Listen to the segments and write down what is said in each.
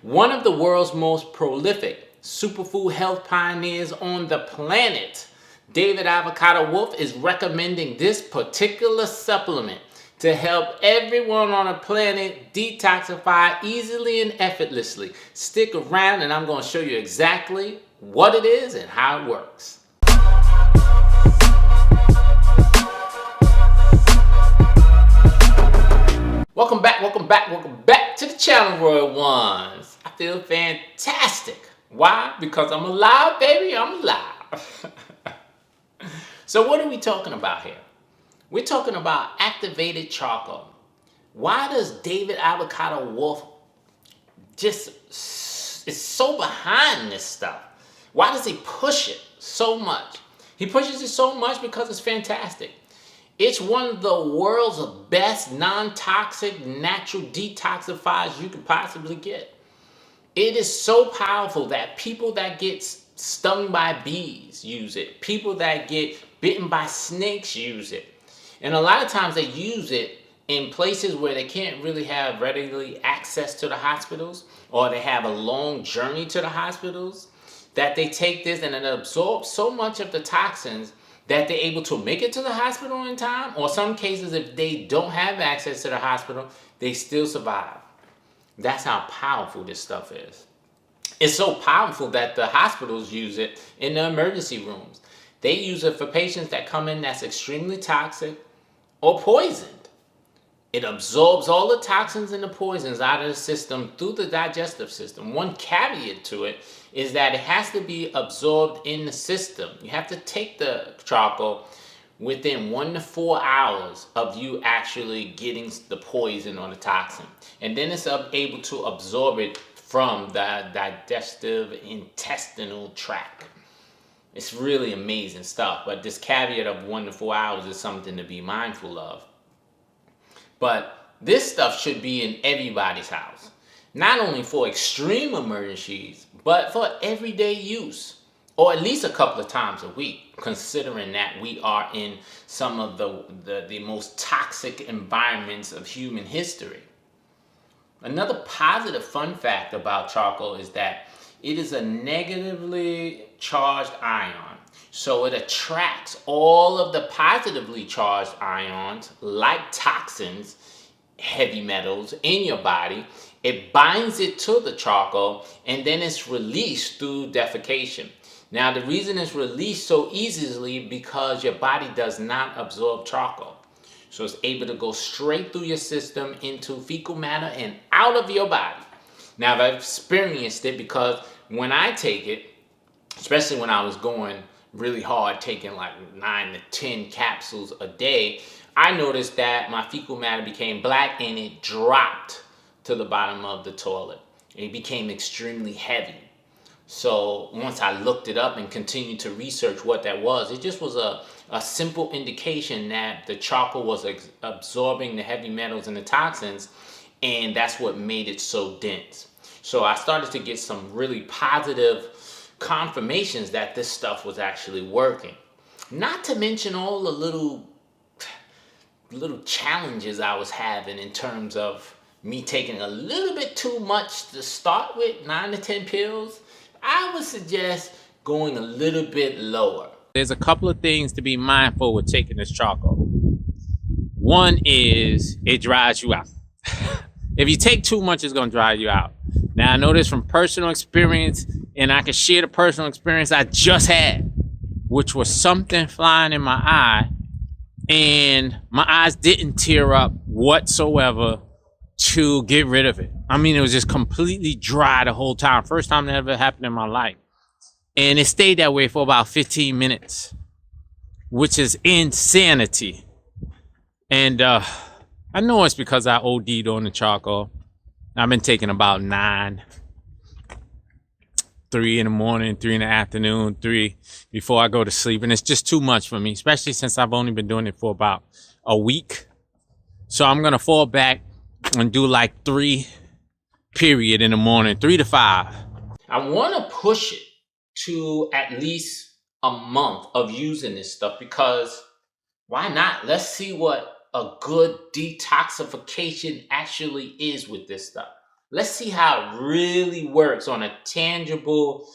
One of the world's most prolific superfood health pioneers on the planet, David Avocado Wolfe, is recommending this particular supplement to help everyone on the planet detoxify easily and effortlessly. Stick around and I'm going to show you exactly what it is and how it works. Welcome back to the channel, Royal Ones. I feel fantastic. Why? Because I'm alive, baby, I'm alive. So what are we talking about here? We're talking about activated charcoal. Why does David Avocado Wolfe is so behind this stuff? Why does he push it so much? He pushes it so much because it's fantastic. It's one of the world's best non-toxic natural detoxifiers you could possibly get. It is so powerful that people that get stung by bees use it. People that get bitten by snakes use it. And a lot of times they use it in places where they can't really have readily access to the hospitals, or they have a long journey to the hospitals, that they take this and it absorbs so much of the toxins that they're able to make it to the hospital in time, or some cases if they don't have access to the hospital, they still survive. That's how powerful this stuff is. It's so powerful that the hospitals use it in the emergency rooms. They use it for patients that come in that's extremely toxic or poisoned. It absorbs all the toxins and the poisons out of the system through the digestive system. One caveat to it is that it has to be absorbed in the system. You have to take the charcoal within 1 to 4 hours of you actually getting the poison or the toxin. And then it's able to absorb it from the digestive intestinal tract. It's really amazing stuff. But this caveat of 1 to 4 hours is something to be mindful of. But this stuff should be in everybody's house. Not only for extreme emergencies, but for everyday use. Or at least a couple of times a week, considering that we are in some of the most toxic environments of human history. Another positive fun fact about charcoal is that it is a negatively charged ion. So it attracts all of the positively charged ions, like toxins, heavy metals in your body. It binds it to the charcoal and then it's released through defecation. Now, the reason it's released so easily because your body does not absorb charcoal. So it's able to go straight through your system into fecal matter and out of your body. Now, I've experienced it because when I take it, especially when I was going really hard, taking like 9 to 10 capsules a day, I noticed that my fecal matter became black and it dropped to the bottom of the toilet. It became extremely heavy. So once I looked it up and continued to research what that was, it just was a simple indication that the charcoal was absorbing the heavy metals and the toxins, and that's what made it so dense. So I started to get some really positive confirmations that this stuff was actually working. Not to mention all the little challenges I was having in terms of me taking a little bit too much to start with, 9 to 10 pills. I would suggest going a little bit lower. There's a couple of things to be mindful with taking this charcoal. One is it dries you out. If you take too much, it's going to dry you out. Now, I know this from personal experience, and I can share the personal experience I just had, which was something flying in my eye, and my eyes didn't tear up whatsoever to get rid of it. I mean, it was just completely dry the whole time. First time that ever happened in my life. And it stayed that way for about 15 minutes, which is insanity. And I know it's because I OD'd on the charcoal. I've been taking about 9, 3 in the morning, 3 in the afternoon, 3 before I go to sleep. And it's just too much for me, especially since I've only been doing it for about a week. So I'm going to fall back and do like 3 period in the morning, 3 to 5. I want to push it to at least a month of using this stuff, because why not? Let's see what a good detoxification actually is with this stuff. Let's see how it really works on a tangible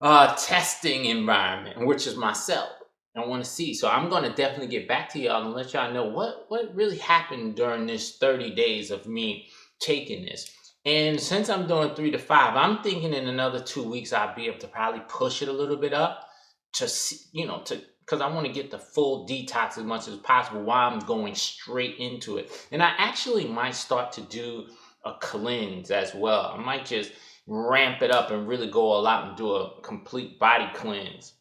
testing environment, which is myself. I want to see. So I'm going to definitely get back to y'all and let y'all know what really happened during this 30 days of me taking this. And since I'm doing 3 to 5, I'm thinking in another 2 weeks I'll be able to probably push it a little bit up to see, to because I want to get the full detox as much as possible while I'm going straight into it. And I actually might start to do a cleanse as well. I might just ramp it up and really go all out and do a complete body cleanse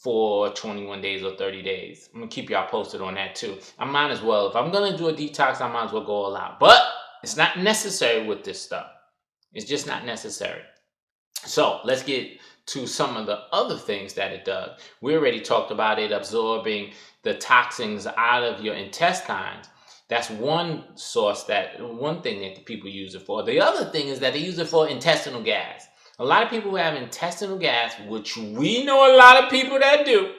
for 21 days or 30 days. I'm gonna keep y'all posted on that too. I might as well, if I'm gonna do a detox, I might as well go all out. But it's not necessary with this stuff. It's just not necessary. So let's get to some of the other things that it does. We already talked about it absorbing the toxins out of your intestines. That's one thing that the people use it for. The other thing is that they use it for intestinal gas. A lot of people who have intestinal gas, which we know a lot of people that do.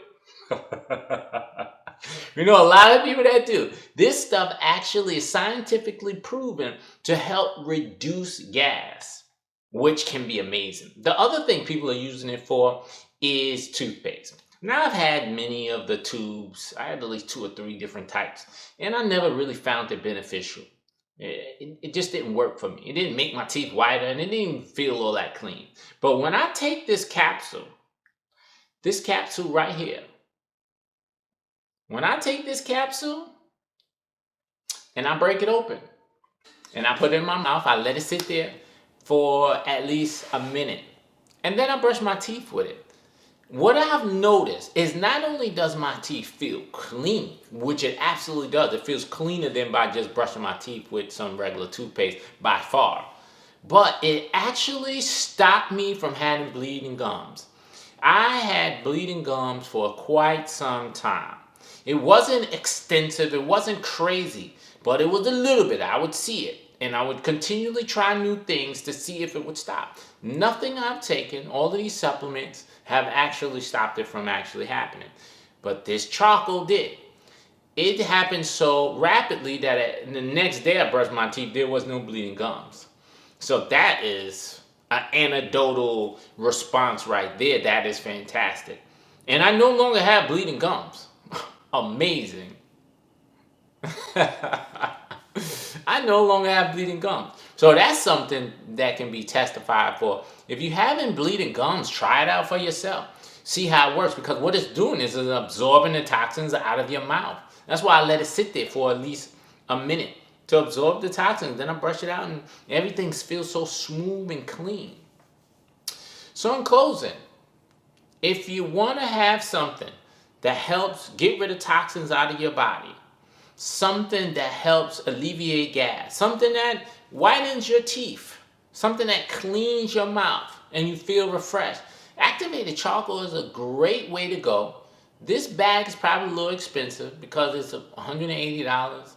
We know a lot of people that do. This stuff actually is scientifically proven to help reduce gas, which can be amazing. The other thing people are using it for is toothpaste. Now, I've had many of the tubes. I had at least 2 or 3 different types, and I never really found it beneficial. It just didn't work for me. It didn't make my teeth whiter, and it didn't even feel all that clean. But when I take this capsule right here, when I take this capsule and I break it open and I put it in my mouth, I let it sit there for at least a minute, and then I brush my teeth with it. What I've noticed is not only does my teeth feel clean, which it absolutely does, it feels cleaner than by just brushing my teeth with some regular toothpaste by far, but it actually stopped me from having bleeding gums. I had bleeding gums for quite some time. It wasn't extensive, it wasn't crazy, but it was a little bit. I would see it, and I would continually try new things to see if it would stop. Nothing I've taken, all of these supplements, have actually stopped it from actually happening. But this charcoal did. It happened so rapidly that the next day I brushed my teeth, there was no bleeding gums. So that is an anecdotal response right there. That is fantastic. And I no longer have bleeding gums. Amazing. I no longer have bleeding gums. So that's something that can be testified for. If you haven't bleeding gums, try it out for yourself. See how it works, because what it's doing is it's absorbing the toxins out of your mouth. That's why I let it sit there for at least a minute to absorb the toxins. Then I brush it out and everything feels so smooth and clean. So in closing, if you want to have something that helps get rid of toxins out of your body, something that helps alleviate gas, something that whitens your teeth, something that cleans your mouth and you feel refreshed, activated charcoal is a great way to go. This bag is probably a little expensive because it's $180,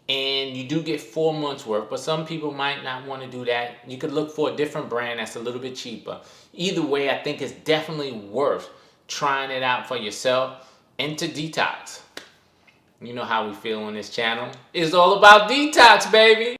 and you do get 4 months worth, but some people might not want to do that. You could look for a different brand that's a little bit cheaper. Either way, I think it's definitely worth trying it out for yourself and to detox. You know how we feel on this channel. It's all about detox, baby.